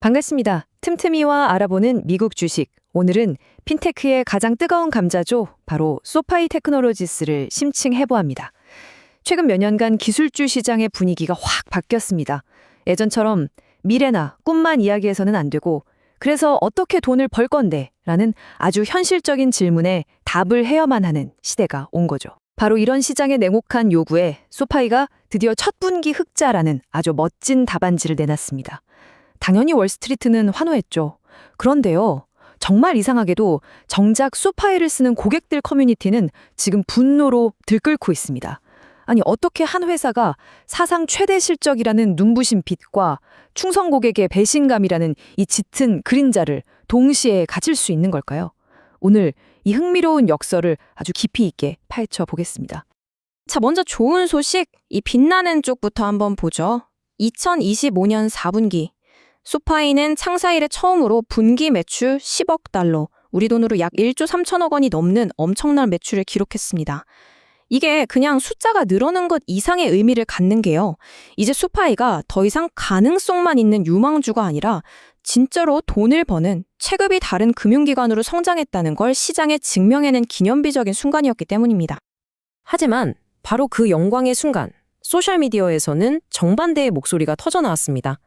반갑습니다. 틈틈이와 알아보는 미국 주식. 오늘은 핀테크의 가장 뜨거운 감자죠. 바로 소파이 테크놀로지스를 심층해보합니다. 최근 몇 년간 기술주 시장의 분위기가 확 바뀌었습니다. 예전처럼 미래나 꿈만 이야기해서는 안 되고 그래서 어떻게 돈을 벌 건데? 라는 아주 현실적인 질문에 답을 해야만 하는 시대가 온 거죠. 바로 이런 시장의 냉혹한 요구에 소파이가 드디어 첫 분기 흑자라는 아주 멋진 답안지를 내놨습니다. 당연히 월스트리트는 환호했죠. 그런데요, 정말 이상하게도 정작 소파이를 쓰는 고객들 커뮤니티는 지금 분노로 들끓고 있습니다. 아니, 어떻게 한 회사가 사상 최대 실적이라는 눈부신 빛과 충성 고객의 배신감이라는 이 짙은 그림자를 동시에 가질 수 있는 걸까요? 오늘 이 흥미로운 역설을 아주 깊이 있게 파헤쳐 보겠습니다. 자, 먼저 좋은 소식, 이 빛나는 쪽부터 한번 보죠. 2025년 4분기. 소파이는 창사 이래 처음으로 분기 매출 10억 달러, 우리 돈으로 약 1조 3천억 원이 넘는 엄청난 매출을 기록했습니다. 이게 그냥 숫자가 늘어난 것 이상의 의미를 갖는 게요. 이제 소파이가 더 이상 가능성만 있는 유망주가 아니라 진짜로 돈을 버는 체급이 다른 금융기관으로 성장했다는 걸 시장에 증명해낸 기념비적인 순간이었기 때문입니다. 하지만 바로 그 영광의 순간, 소셜미디어에서는 정반대의 목소리가 터져나왔습니다.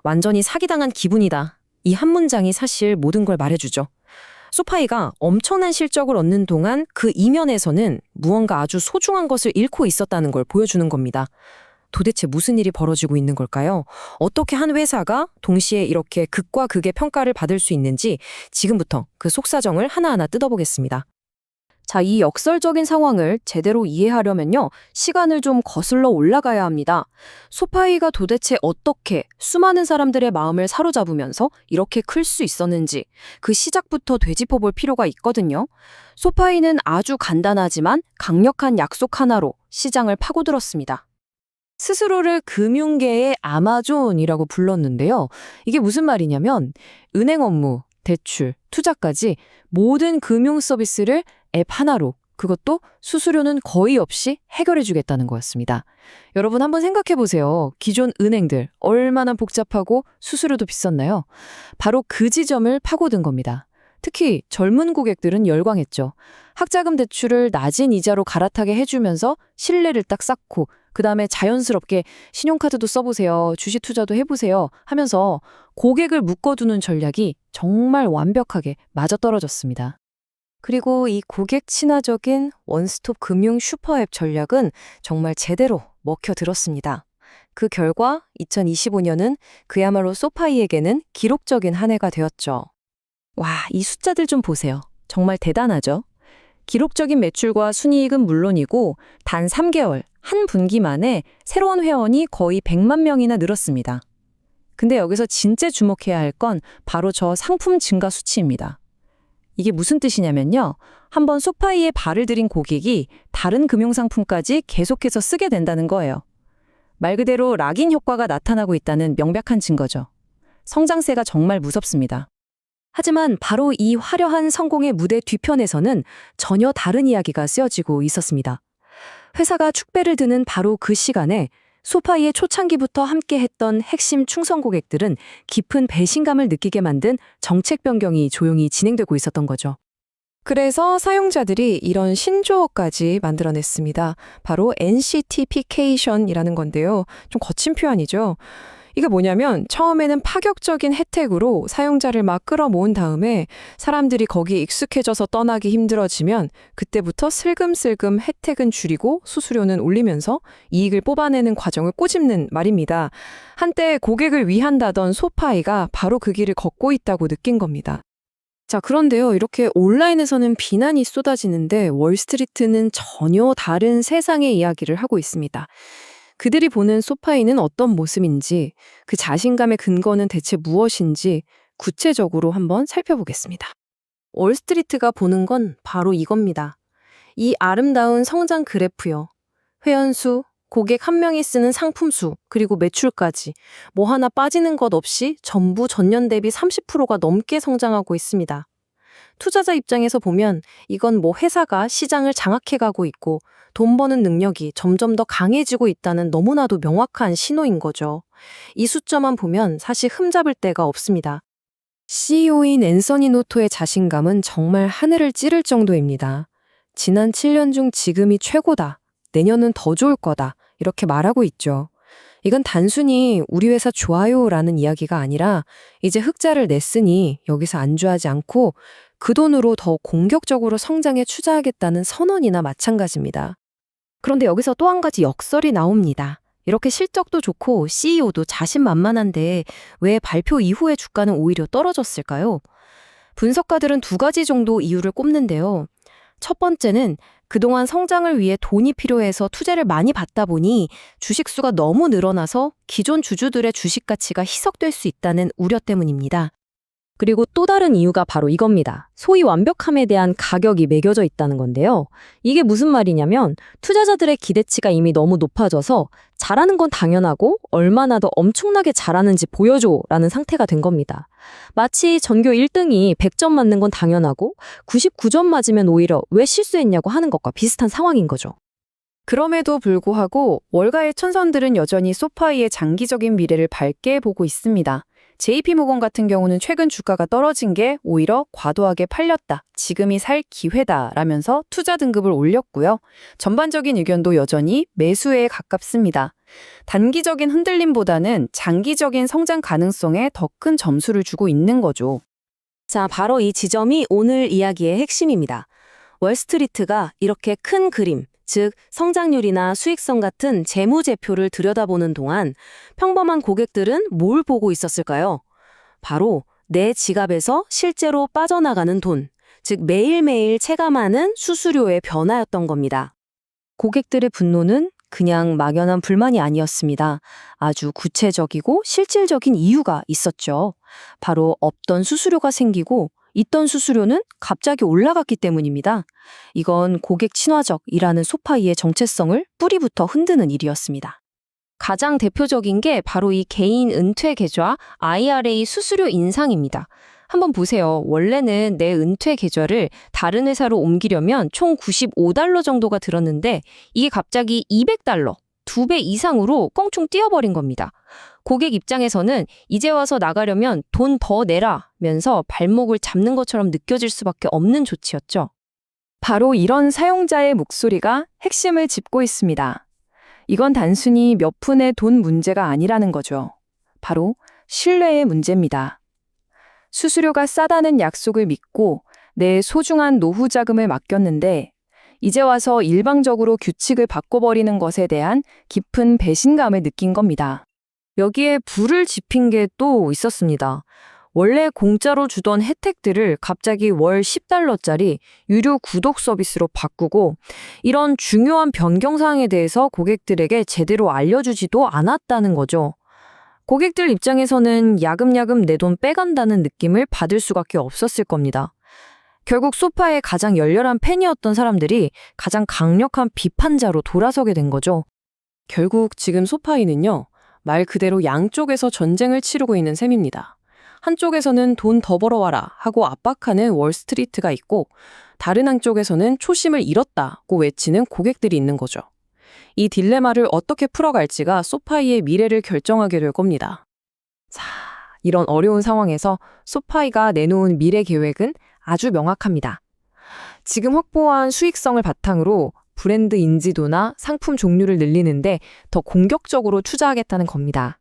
완전히 사기당한 기분이다. 이 한 문장이 사실 모든 걸 말해주죠. 소파이가 엄청난 실적을 얻는 동안 그 이면에서는 무언가 아주 소중한 것을 잃고 있었다는 걸 보여주는 겁니다. 도대체 무슨 일이 벌어지고 있는 걸까요? 어떻게 한 회사가 동시에 이렇게 극과 극의 평가를 받을 수 있는지 지금부터 그 속사정을 하나하나 뜯어보겠습니다. 자, 이 역설적인 상황을 제대로 이해하려면요, 시간을 좀 거슬러 올라가야 합니다. 소파이가 도대체 어떻게 수많은 사람들의 마음을 사로잡으면서 이렇게 클 수 있었는지 그 시작부터 되짚어볼 필요가 있거든요. 소파이는 아주 간단하지만 강력한 약속 하나로 시장을 파고들었습니다. 스스로를 금융계의 아마존이라고 불렀는데요. 이게 무슨 말이냐면 은행 업무, 대출, 투자까지 모든 금융 서비스를 앱 하나로, 그것도 수수료는 거의 없이 해결해 주겠다는 거였습니다. 여러분 한번 생각해 보세요. 기존 은행들 얼마나 복잡하고 수수료도 비쌌나요? 바로 그 지점을 파고든 겁니다. 특히 젊은 고객들은 열광했죠. 학자금 대출을 낮은 이자로 갈아타게 해주면서 신뢰를 딱 쌓고 그 다음에 자연스럽게 신용카드도 써보세요, 주식 투자도 해보세요 하면서 고객을 묶어두는 전략이 정말 완벽하게 맞아떨어졌습니다. 그리고 이 고객 친화적인 원스톱 금융 슈퍼앱 전략은 정말 제대로 먹혀들었습니다. 그 결과 2025년은 그야말로 소파이에게는 기록적인 한 해가 되었죠. 와, 이 숫자들 좀 보세요. 정말 대단하죠? 기록적인 매출과 순이익은 물론이고 단 3개월, 한 분기 만에 새로운 회원이 거의 100만 명이나 늘었습니다. 근데 여기서 진짜 주목해야 할 건 바로 저 상품 증가 수치입니다. 이게 무슨 뜻이냐면요. 한번 소파이에 발을 들인 고객이 다른 금융상품까지 계속해서 쓰게 된다는 거예요. 말 그대로 락인 효과가 나타나고 있다는 명백한 증거죠. 성장세가 정말 무섭습니다. 하지만 바로 이 화려한 성공의 무대 뒤편에서는 전혀 다른 이야기가 쓰여지고 있었습니다. 회사가 축배를 드는 바로 그 시간에 소파이의 초창기부터 함께했던 핵심 충성 고객들은 깊은 배신감을 느끼게 만든 정책 변경이 조용히 진행되고 있었던 거죠. 그래서 사용자들이 이런 신조어까지 만들어냈습니다. 바로 NCT피케이션이라는 건데요. 좀 거친 표현이죠. 이게 뭐냐면 처음에는 파격적인 혜택으로 사용자를 막 끌어모은 다음에 사람들이 거기에 익숙해져서 떠나기 힘들어지면 그때부터 슬금슬금 혜택은 줄이고 수수료는 올리면서 이익을 뽑아내는 과정을 꼬집는 말입니다. 한때 고객을 위한다던 소파이가 바로 그 길을 걷고 있다고 느낀 겁니다. 자, 그런데요, 이렇게 온라인에서는 비난이 쏟아지는데 월스트리트는 전혀 다른 세상의 이야기를 하고 있습니다. 그들이 보는 소파이는 어떤 모습인지, 그 자신감의 근거는 대체 무엇인지 구체적으로 한번 살펴보겠습니다. 월스트리트가 보는 건 바로 이겁니다. 이 아름다운 성장 그래프요. 회원수, 고객 한 명이 쓰는 상품 수, 그리고 매출까지 뭐 하나 빠지는 것 없이 전부 전년 대비 30%가 넘게 성장하고 있습니다. 투자자 입장에서 보면 이건 뭐 회사가 시장을 장악해가고 있고 돈 버는 능력이 점점 더 강해지고 있다는 너무나도 명확한 신호인 거죠. 이 숫자만 보면 사실 흠잡을 데가 없습니다. CEO인 앤서니 노토의 자신감은 정말 하늘을 찌를 정도입니다. 지난 7년 중 지금이 최고다. 내년은 더 좋을 거다. 이렇게 말하고 있죠. 이건 단순히 우리 회사 좋아요라는 이야기가 아니라 이제 흑자를 냈으니 여기서 안주하지 않고 그 돈으로 더 공격적으로 성장에 투자하겠다는 선언이나 마찬가지입니다. 그런데 여기서 또 한 가지 역설이 나옵니다. 이렇게 실적도 좋고 CEO도 자신만만한데 왜 발표 이후에 주가는 오히려 떨어졌을까요? 분석가들은 두 가지 정도 이유를 꼽는데요. 첫 번째는 그동안 성장을 위해 돈이 필요해서 투자를 많이 받다 보니 주식수가 너무 늘어나서 기존 주주들의 주식 가치가 희석될 수 있다는 우려 때문입니다. 그리고 또 다른 이유가 바로 이겁니다. 소위 완벽함에 대한 가격이 매겨져 있다는 건데요. 이게 무슨 말이냐면 투자자들의 기대치가 이미 너무 높아져서 잘하는 건 당연하고 얼마나 더 엄청나게 잘하는지 보여줘라는 상태가 된 겁니다. 마치 전교 1등이 100점 맞는 건 당연하고 99점 맞으면 오히려 왜 실수했냐고 하는 것과 비슷한 상황인 거죠. 그럼에도 불구하고 월가의 천선들은 여전히 소파이의 장기적인 미래를 밝게 보고 있습니다. JP모건 같은 경우는 최근 주가가 떨어진 게 오히려 과도하게 팔렸다. 지금이 살 기회다라면서 투자 등급을 올렸고요. 전반적인 의견도 여전히 매수에 가깝습니다. 단기적인 흔들림보다는 장기적인 성장 가능성에 더 큰 점수를 주고 있는 거죠. 자, 바로 이 지점이 오늘 이야기의 핵심입니다. 월스트리트가 이렇게 큰 그림, 즉 성장률이나 수익성 같은 재무제표를 들여다보는 동안 평범한 고객들은 뭘 보고 있었을까요? 바로 내 지갑에서 실제로 빠져나가는 돈, 즉 매일매일 체감하는 수수료의 변화였던 겁니다. 고객들의 분노는 그냥 막연한 불만이 아니었습니다. 아주 구체적이고 실질적인 이유가 있었죠. 바로 없던 수수료가 생기고 있던 수수료는 갑자기 올라갔기 때문입니다. 이건 고객 친화적이라는 소파이의 정체성을 뿌리부터 흔드는 일이었습니다. 가장 대표적인 게 바로 이 개인 은퇴 계좌 IRA 수수료 인상입니다. 한번 보세요. 원래는 내 은퇴 계좌를 다른 회사로 옮기려면 총 $95 정도가 들었는데 이게 갑자기 $200, 2배 이상으로 껑충 뛰어버린 겁니다. 고객 입장에서는 이제 와서 나가려면 돈 더 내라면서 발목을 잡는 것처럼 느껴질 수밖에 없는 조치였죠. 바로 이런 사용자의 목소리가 핵심을 짚고 있습니다. 이건 단순히 몇 푼의 돈 문제가 아니라는 거죠. 바로 신뢰의 문제입니다. 수수료가 싸다는 약속을 믿고 내 소중한 노후 자금을 맡겼는데 이제 와서 일방적으로 규칙을 바꿔버리는 것에 대한 깊은 배신감을 느낀 겁니다. 여기에 불을 지핀 게 또 있었습니다. 원래 공짜로 주던 혜택들을 갑자기 월 $10짜리 유료 구독 서비스로 바꾸고 이런 중요한 변경사항에 대해서 고객들에게 제대로 알려주지도 않았다는 거죠. 고객들 입장에서는 야금야금 내 돈 빼간다는 느낌을 받을 수밖에 없었을 겁니다. 결국 소파의 가장 열렬한 팬이었던 사람들이 가장 강력한 비판자로 돌아서게 된 거죠. 결국 지금 소파이는요, 말 그대로 양쪽에서 전쟁을 치르고 있는 셈입니다. 한쪽에서는 돈 더 벌어와라 하고 압박하는 월스트리트가 있고 다른 한쪽에서는 초심을 잃었다고 외치는 고객들이 있는 거죠. 이 딜레마를 어떻게 풀어갈지가 소파이의 미래를 결정하게 될 겁니다. 자, 이런 어려운 상황에서 소파이가 내놓은 미래 계획은 아주 명확합니다. 지금 확보한 수익성을 바탕으로 브랜드 인지도나 상품 종류를 늘리는데 더 공격적으로 투자하겠다는 겁니다.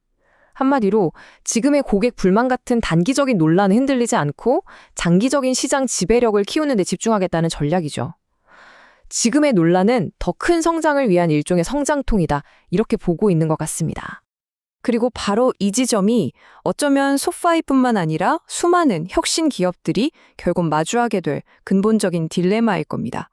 한마디로 지금의 고객 불만 같은 단기적인 논란에 흔들리지 않고 장기적인 시장 지배력을 키우는 데 집중하겠다는 전략이죠. 지금의 논란은 더 큰 성장을 위한 일종의 성장통이다. 이렇게 보고 있는 것 같습니다. 그리고 바로 이 지점이 어쩌면 소파이뿐만 아니라 수많은 혁신 기업들이 결국 마주하게 될 근본적인 딜레마일 겁니다.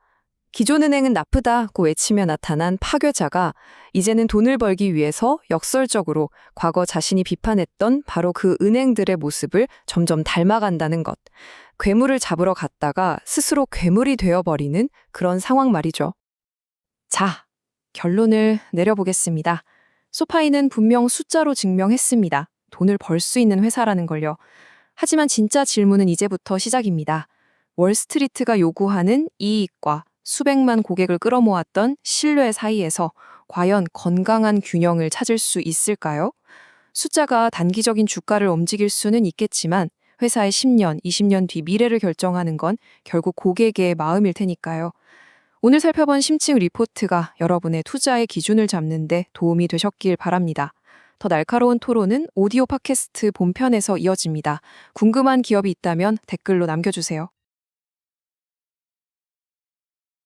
기존 은행은 나쁘다고 외치며 나타난 파괴자가 이제는 돈을 벌기 위해서 역설적으로 과거 자신이 비판했던 바로 그 은행들의 모습을 점점 닮아간다는 것. 괴물을 잡으러 갔다가 스스로 괴물이 되어버리는 그런 상황 말이죠. 자, 결론을 내려보겠습니다. 소파이는 분명 숫자로 증명했습니다. 돈을 벌 수 있는 회사라는 걸요. 하지만 진짜 질문은 이제부터 시작입니다. 월스트리트가 요구하는 이익과 수백만 고객을 끌어모았던 신뢰 사이에서 과연 건강한 균형을 찾을 수 있을까요? 숫자가 단기적인 주가를 움직일 수는 있겠지만 회사의 10년, 20년 뒤 미래를 결정하는 건 결국 고객의 마음일 테니까요. 오늘 살펴본 심층 리포트가 여러분의 투자의 기준을 잡는 데 도움이 되셨길 바랍니다. 더 날카로운 토론은 오디오 팟캐스트 본편에서 이어집니다. 궁금한 기업이 있다면 댓글로 남겨주세요.